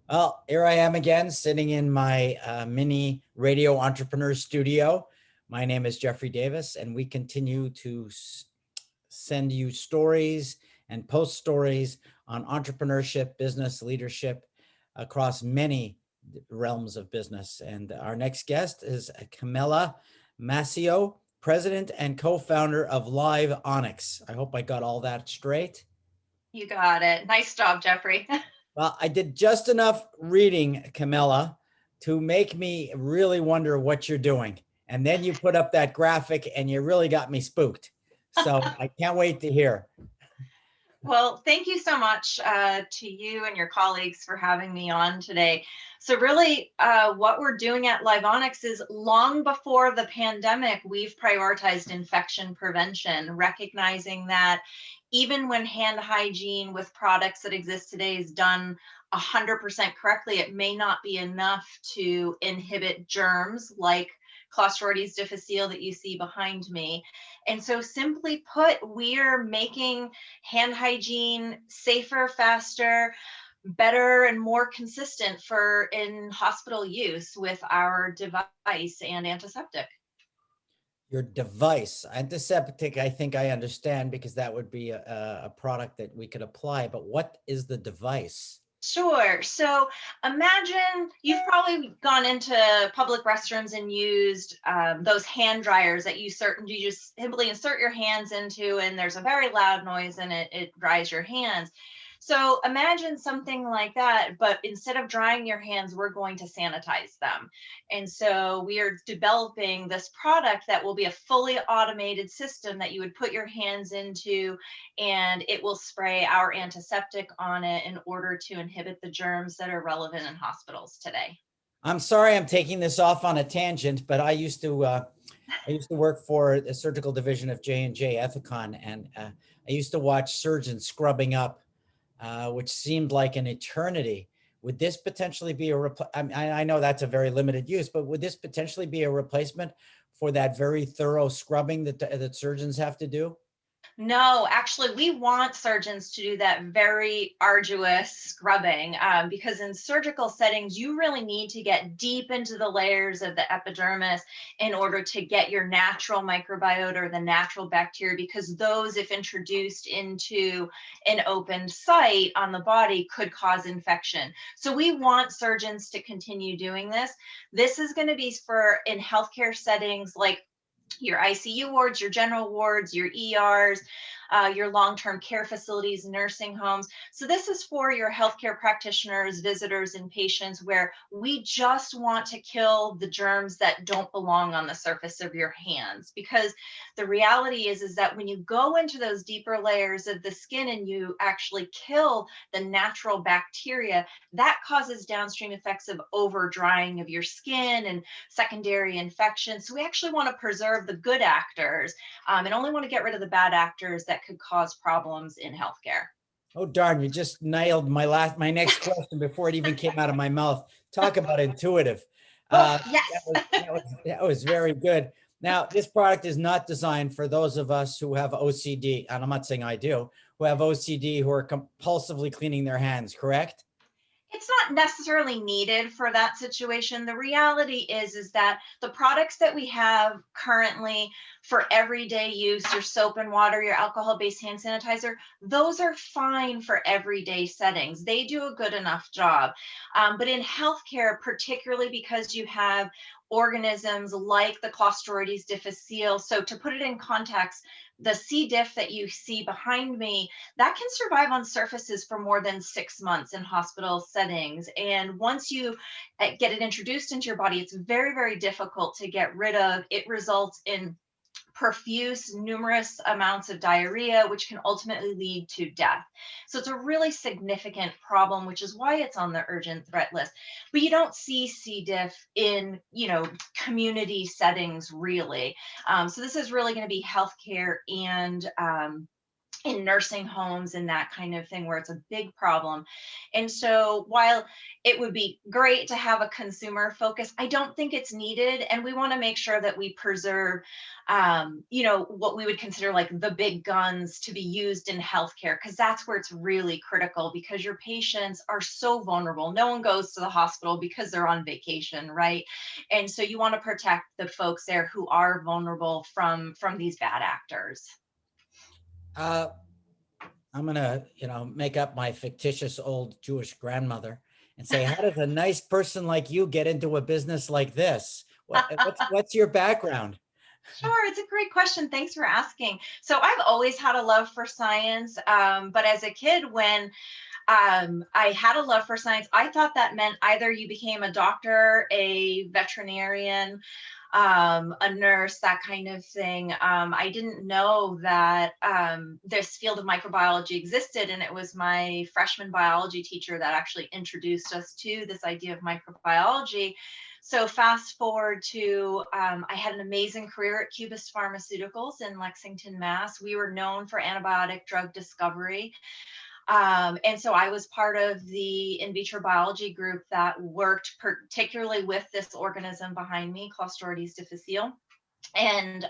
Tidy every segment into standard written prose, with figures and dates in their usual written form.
Well, here I am again, sitting in my mini radio entrepreneur studio. My name is Jeffrey Davis, and we continue to send you stories and post stories on entrepreneurship, business, leadership across many realms of business. And our next guest is Carmela Mascio, president and co-founder of LivOnyx. I hope I got all that straight. You got it. Nice job, Jeffrey. Well, I did just enough reading, Camilla, to make me really wonder what you're doing. And then you put up that graphic and you really got me spooked. So I can't wait to hear. Well, thank you so much to you and your colleagues for having me on today. So really, what we're doing at LivOnyx is long before the pandemic, we've prioritized infection prevention, recognizing that even when hand hygiene with products that exist today is done 100% correctly, it may not be enough to inhibit germs like Clostridium difficile that you see behind me. And so simply put, we're making hand hygiene safer, faster, better, and more consistent for in hospital use with our device and antiseptic. Your device, antiseptic, I think I understand because that would be a product that we could apply. But what is the device? Sure. So imagine you've probably gone into public restrooms and used those hand dryers that you just simply insert your hands into, and there's a very loud noise and it dries your hands. So imagine something like that, but instead of drying your hands, we're going to sanitize them. And so we are developing this product that will be a fully automated system that you would put your hands into, and it will spray our antiseptic on it in order to inhibit the germs that are relevant in hospitals today. I'm sorry I'm taking this off on a tangent, but I used to work for the surgical division of J&J Ethicon, and I used to watch surgeons scrubbing up, which seemed like an eternity. Would this potentially be I know that's a very limited use, but would this potentially be a replacement for that very thorough scrubbing that surgeons have to do? No, actually, we want surgeons to do that very arduous scrubbing because in surgical settings, you really need to get deep into the layers of the epidermis in order to get your natural microbiota or the natural bacteria, because those, if introduced into an open site on the body, could cause infection. So we want surgeons to continue doing this. This is going to be for in healthcare settings like your ICU wards, your general wards, your ERs, your long-term care facilities, nursing homes. So this is for your healthcare practitioners, visitors, and patients where we just want to kill the germs that don't belong on the surface of your hands. Because the reality is that when you go into those deeper layers of the skin and you actually kill the natural bacteria, that causes downstream effects of over drying of your skin and secondary infections. So we actually want to preserve the good actors and only want to get rid of the bad actors that could cause problems in healthcare. Oh darn! You just nailed my next question before it even came out of my mouth. Talk about intuitive. Oh, Uh, that yes. was that was very good. Now, this product is not designed for those of us who have OCD, and I'm not saying I do, who have OCD, who are compulsively cleaning their hands. Correct? It's not necessarily needed for that situation. The reality is that the products that we have currently for everyday use, your soap and water, your alcohol-based hand sanitizer, those are fine for everyday settings. They do a good enough job. But in healthcare, particularly because you have organisms like the Clostridium difficile. So to put it in context, the C. diff that you see behind me, that can survive on surfaces for more than 6 months in hospital settings. And once you get it introduced into your body, it's very, very difficult to get rid of. It results in profuse, numerous amounts of diarrhea, which can ultimately lead to death. So it's a really significant problem, which is why it's on the urgent threat list. But you don't see C. diff in, community settings really. So this is really going to be healthcare and in nursing homes and that kind of thing, where it's a big problem. And so while it would be great to have a consumer focus, I don't think it's needed. And we want to make sure that we preserve, what we would consider like the big guns to be used in healthcare, because that's where it's really critical, because your patients are so vulnerable. No one goes to the hospital because they're on vacation, right? And so you want to protect the folks there who are vulnerable from these bad actors. Uh, I'm gonna, make up my fictitious old Jewish grandmother and say, how does a nice person like you get into a business like this? What's your background? Sure, it's a great question. Thanks for asking. So I've always had a love for science, but as a kid, when I had a love for science, I thought that meant either you became a doctor, a veterinarian, a nurse, that kind of thing. I didn't know that this field of microbiology existed, and it was my freshman biology teacher that actually introduced us to this idea of microbiology. So fast forward to, I had an amazing career at Cubist Pharmaceuticals in Lexington, Mass. We were known for antibiotic drug discovery. And so I was part of the in vitro biology group that worked particularly with this organism behind me, Clostridium difficile. And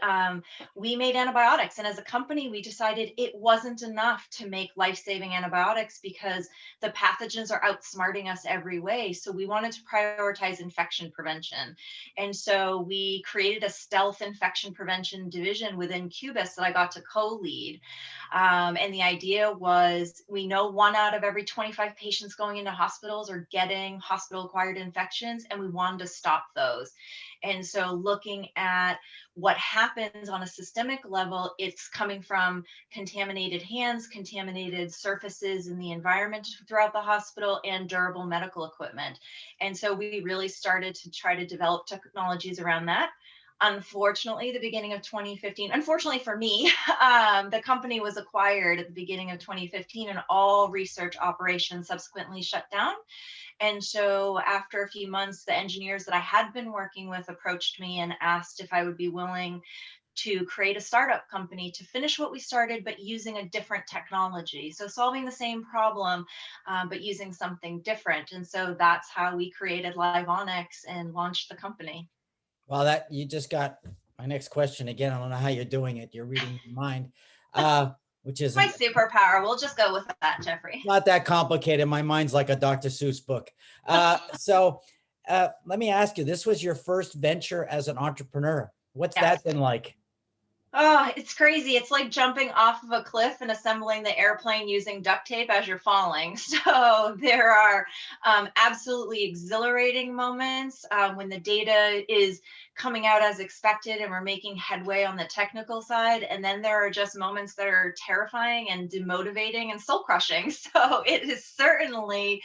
we made antibiotics. And as a company, we decided it wasn't enough to make life-saving antibiotics because the pathogens are outsmarting us every way. So we wanted to prioritize infection prevention. And so we created a stealth infection prevention division within Cubis that I got to co-lead. And the idea was, we know 1 out of every 25 patients going into hospitals are getting hospital-acquired infections, and we wanted to stop those. And so looking at what happens on a systemic level, it's coming from contaminated hands, contaminated surfaces in the environment throughout the hospital, and durable medical equipment. And so we really started to try to develop technologies around that. Unfortunately, the beginning of 2015, unfortunately for me, the company was acquired at the beginning of 2015, and all research operations subsequently shut down. And so after a few months, the engineers that I had been working with approached me and asked if I would be willing to create a startup company to finish what we started, but using a different technology. So solving the same problem, but using something different. And so that's how we created LivOnyx and launched the company. Well, that you just got my next question again. I don't know how you're doing it. You're reading my mind, which My isn't superpower. We'll just go with that, Jeffrey. not that complicated. My mind's like a Dr. Seuss book. So let me ask you, this was your first venture as an entrepreneur. What's Yes. that been like? Oh, it's crazy. It's like jumping off of a cliff and assembling the airplane using duct tape as you're falling. So there are absolutely exhilarating moments when the data is coming out as expected and we're making headway on the technical side. And then there are just moments that are terrifying and demotivating and soul crushing. So it is certainly,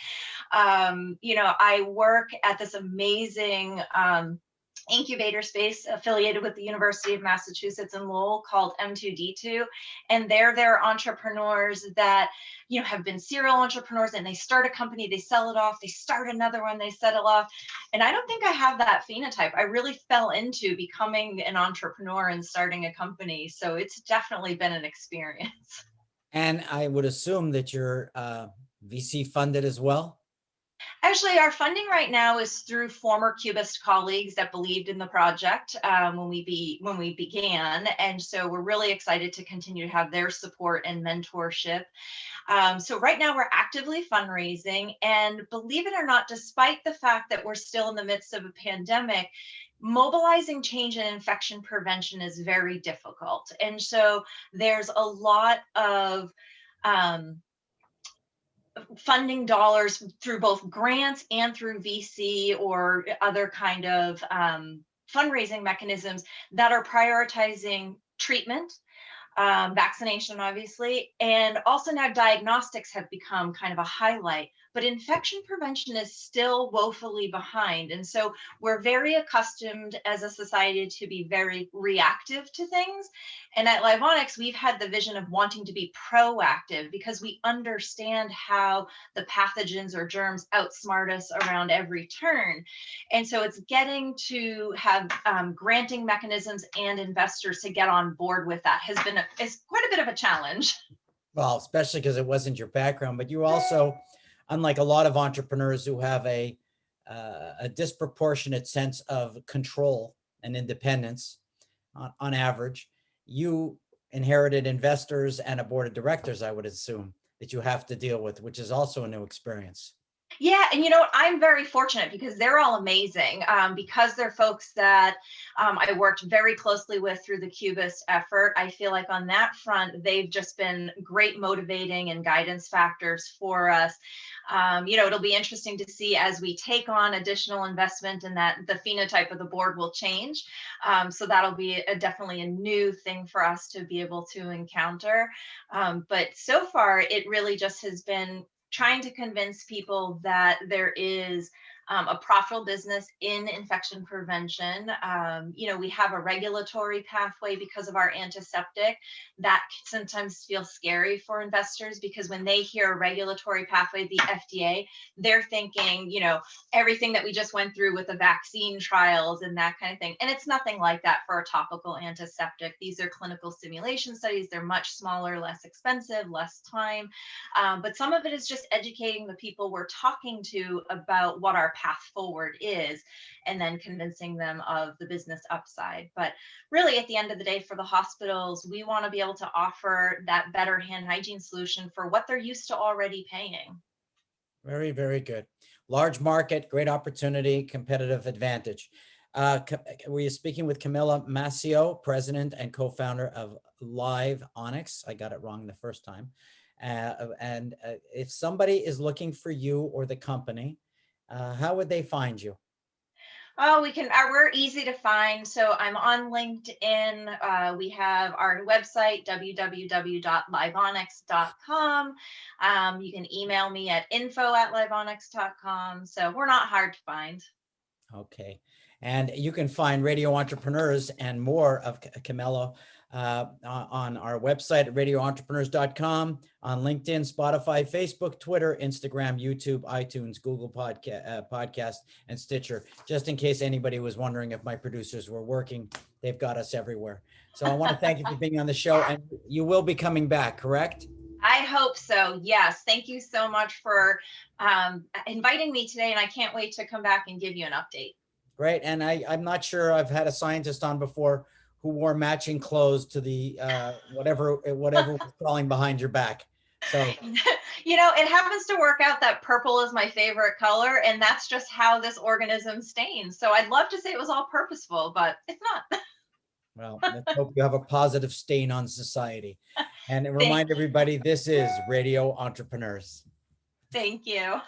I work at this amazing incubator space affiliated with the University of Massachusetts in Lowell called M2D2. And there are entrepreneurs that, have been serial entrepreneurs, and they start a company, they sell it off, they start another one, they settle off. And I don't think I have that phenotype. I really fell into becoming an entrepreneur and starting a company. So it's definitely been an experience. And I would assume that you're VC funded as well. Actually, our funding right now is through former Cubist colleagues that believed in the project when we began, and so we're really excited to continue to have their support and mentorship. So right now we're actively fundraising, and believe it or not, despite the fact that we're still in the midst of a pandemic, mobilizing change and infection prevention is very difficult, and so there's a lot of funding dollars through both grants and through VC or other kind of fundraising mechanisms that are prioritizing treatment, vaccination, obviously, and also now diagnostics have become kind of a highlight, but infection prevention is still woefully behind. And so we're very accustomed as a society to be very reactive to things. And at LivOnyx, we've had the vision of wanting to be proactive because we understand how the pathogens or germs outsmart us around every turn. And so it's getting to have granting mechanisms and investors to get on board with that is quite a bit of a challenge. Well, especially because it wasn't your background, but you also, unlike a lot of entrepreneurs who have a disproportionate sense of control and independence on average, you inherited investors and a board of directors, I would assume, that you have to deal with, which is also a new experience. Yeah, and you know what? I'm very fortunate because they're all amazing. Because they're folks that I worked very closely with through the Cubist effort. I feel like on that front, they've just been great motivating and guidance factors for us. You know, it'll be interesting to see as we take on additional investment and that the phenotype of the board will change. So that'll be definitely a new thing for us to be able to encounter. But so far, it really just has been trying to convince people that there is a profitable business in infection prevention. You know, we have a regulatory pathway because of our antiseptic that can sometimes feel scary for investors because when they hear a regulatory pathway, the FDA, they're thinking, you know, everything that we just went through with the vaccine trials and that kind of thing. And it's nothing like that for a topical antiseptic. These are clinical simulation studies. They're much smaller, less expensive, less time. But some of it is just educating the people we're talking to about what our path forward is, and then convincing them of the business upside. But really, at the end of the day, for the hospitals, we want to be able to offer that better hand hygiene solution for what they're used to already paying. Very, very good. Large market, great opportunity, competitive advantage. Were you speaking with Carmela Mascio, president and co-founder of LivOnyx? I got it wrong the first time. And if somebody is looking for you or the company, how would they find you? Oh, we can, we're easy to find. So I'm on LinkedIn. We have our website, www.livonyx.com. You can email me at info@livonyx.com. So we're not hard to find. Okay. And you can find radio entrepreneurs and more of Carmela on our website at radioentrepreneurs.com, on LinkedIn, Spotify, Facebook, Twitter, Instagram, YouTube, iTunes, Google Podcast, and Stitcher. Just in case anybody was wondering if my producers were working, they've got us everywhere. So I want to thank you for being on the show, and you will be coming back, correct? I hope so. Yes. Thank you so much for inviting me today. And I can't wait to come back and give you an update. Great. And I'm not sure I've had a scientist on before who wore matching clothes to the whatever was crawling behind your back. So, You know, it happens to work out that purple is my favorite color, and that's just how this organism stains. So I'd love to say it was all purposeful, but it's not. well, let's hope you have a positive stain on society. And Thank remind everybody, this is Radio Entrepreneurs. thank you.